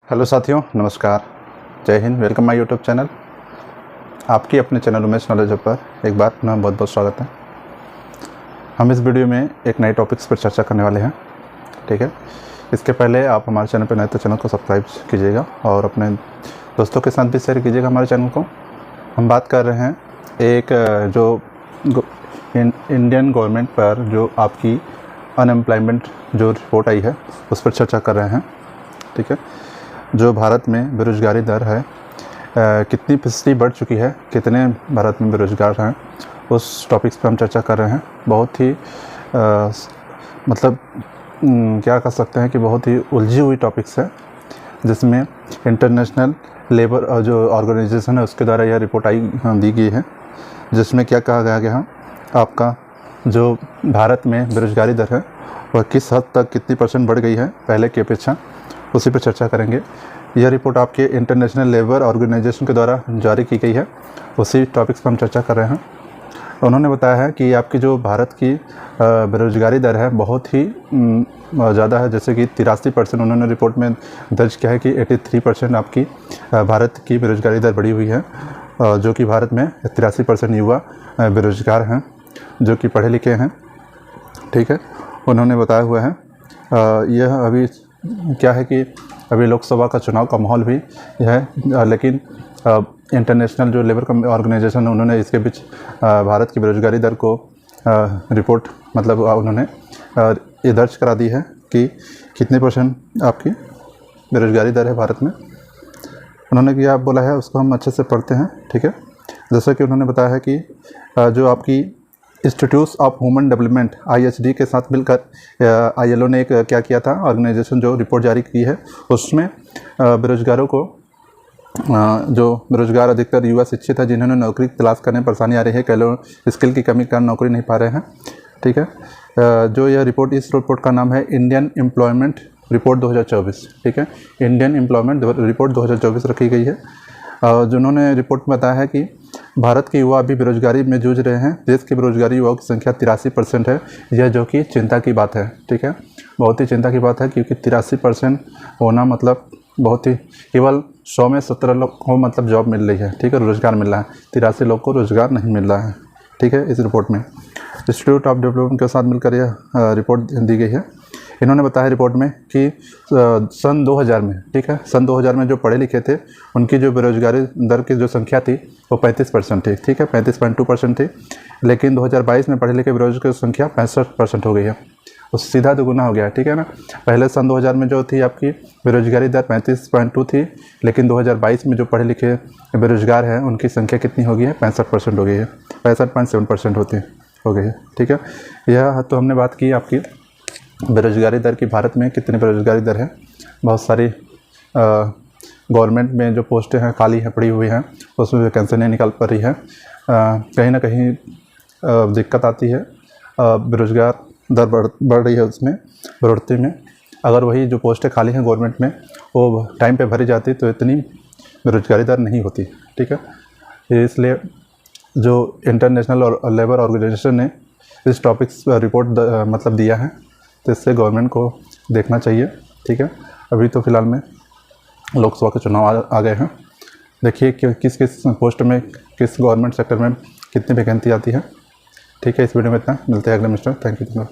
Hello साथियों, नमस्कार, जय Hind. Welcome my YouTube channel. आपकी अपने चैनल उमेश नॉलेज पर एक बार पुनः बहुत बहुत स्वागत है। हम इस वीडियो में एक नए टॉपिक्स पर चर्चा करने वाले हैं। ठीक है, इसके पहले आप हमारे चैनल पर नए तो चैनल को सब्सक्राइब कीजिएगा और अपने दोस्तों के साथ भी शेयर कीजिएगा हमारे चैनल को। हम बात कर रहे हैं एक जो इंडियन गवर्नमेंट पर जो आपकी अनएम्प्लॉयमेंट जो रिपोर्ट आई है उस पर चर्चा कर रहे हैं। ठीक है, जो भारत में बेरोज़गारी दर है कितनी फीसदी बढ़ चुकी है, कितने भारत में बेरोज़गार हैं, उस टॉपिक्स पर हम चर्चा कर रहे हैं। बहुत ही क्या कह सकते हैं कि बहुत ही उलझी हुई टॉपिक्स है, जिसमें इंटरनेशनल लेबर जो ऑर्गेनाइजेशन है उसके द्वारा यह रिपोर्ट दी गई है, जिसमें क्या कहा गया है आपका जो भारत में बेरोज़गारी दर है वह किस हद तक कितनी % बढ़ गई है पहले की अपेक्षा, उसी पर चर्चा करेंगे। यह रिपोर्ट आपके इंटरनेशनल लेबर ऑर्गेनाइजेशन के द्वारा जारी की गई है, उसी टॉपिक्स पर हम चर्चा कर रहे हैं। उन्होंने बताया है कि आपकी जो भारत की बेरोज़गारी दर है बहुत ही ज़्यादा है, जैसे कि 83% उन्होंने रिपोर्ट में दर्ज किया है कि 83% आपकी भारत की बेरोज़गारी दर बढ़ी हुई है, जो कि भारत में 83% युवा बेरोज़गार हैं जो कि पढ़े लिखे हैं। ठीक है, उन्होंने बताया हुआ है। यह अभी क्या है कि अभी लोकसभा का चुनाव का माहौल भी है, लेकिन इंटरनेशनल जो लेबर ऑर्गेनाइजेशन है उन्होंने इसके बीच भारत की बेरोज़गारी दर को रिपोर्ट उन्होंने ये दर्ज करा दी है कि कितने % आपकी बेरोज़गारी दर है भारत में। उन्होंने क्या बोला है उसको हम अच्छे से पढ़ते हैं। ठीक है, जैसा कि उन्होंने बताया है कि जो आपकी institutes of human development IHD के साथ मिलकर ILO ने एक क्या किया था, ऑर्गेनाइजेशन जो रिपोर्ट जारी की है उसमें बेरोज़गारों को जो बेरोज़गार अधिकतर युवा शिक्षित है जिन्होंने नौकरी तलाश करने में परेशानी आ रही है, कई लोग स्किल की कमी के कारण नौकरी नहीं पा रहे हैं। ठीक है, जो यह रिपोर्ट, इस रिपोर्ट का नाम है इंडियन एम्प्लॉयमेंट रिपोर्ट 2024। ठीक है, इंडियन एम्प्लॉयमेंट रिपोर्ट 2024 रखी गई है। जिन्होंने रिपोर्ट में बताया है कि भारत के युवा अभी बेरोज़गारी में जूझ रहे हैं। देश के बेरोज़गारी युवाओं की संख्या 83% है, यह जो कि चिंता की बात है। ठीक है, बहुत ही चिंता की बात है, क्योंकि 83% होना बहुत ही, केवल 100 में 17 लोग को जॉब मिल रही है। ठीक है, रोज़गार मिल रहा है, 83 लोग को रोज़गार नहीं मिल रहा है। ठीक है, इस रिपोर्ट में इंस्टीट्यूट ऑफ डेवलपमेंट के साथ मिलकर यह रिपोर्ट दी गई है। इन्होंने बताया रिपोर्ट में कि सन 2000 में, ठीक है, सन 2000 में जो पढ़े लिखे थे उनकी जो बेरोज़गारी दर की जो संख्या थी वो 35% थी। ठीक है, 35.2% थी, लेकिन 2022 में पढ़े लिखे बेरोज़गार की संख्या 65% हो गई है। उस सीधा दुगुना हो गया। ठीक है ना, पहले सन 2000 में जो थी आपकी बेरोज़गारी दर 35.2 थी, लेकिन 2022 में जो पढ़े लिखे बेरोज़गार हैं उनकी संख्या कितनी हो गई है, 65% हो गई है, 65.7% हो गई है। ठीक है, यह तो हमने बात की आपकी बेरोज़गारी दर की, भारत में कितनी बेरोज़गारी दर है। बहुत सारी गवर्नमेंट में जो पोस्टें हैं खाली हैं, पड़ी हुई हैं, उसमें वैकेंसी नहीं निकल पा रही है। कहीं ना कहीं दिक्कत आती है, बेरोज़गार दर बढ़ रही है, उसमें बढ़ोतरी में। अगर वही जो पोस्टें खाली हैं गवर्नमेंट में वो टाइम पे भरी जाती तो इतनी बेरोज़गारी दर नहीं होती। ठीक है, इसलिए जो इंटरनेशनल और लेबर ऑर्गेनाइजेशन ने इस टॉपिक्स पर रिपोर्ट दिया है, तो इससे गवर्नमेंट को देखना चाहिए। ठीक है, अभी तो फ़िलहाल में लोकसभा के चुनाव आ गए हैं, देखिए कि किस किस पोस्ट में, किस गवर्नमेंट सेक्टर में कितनी वैकेंसी आती है। ठीक है, इस वीडियो में इतना, मिलते हैं अगले मिस्टर। Thank you.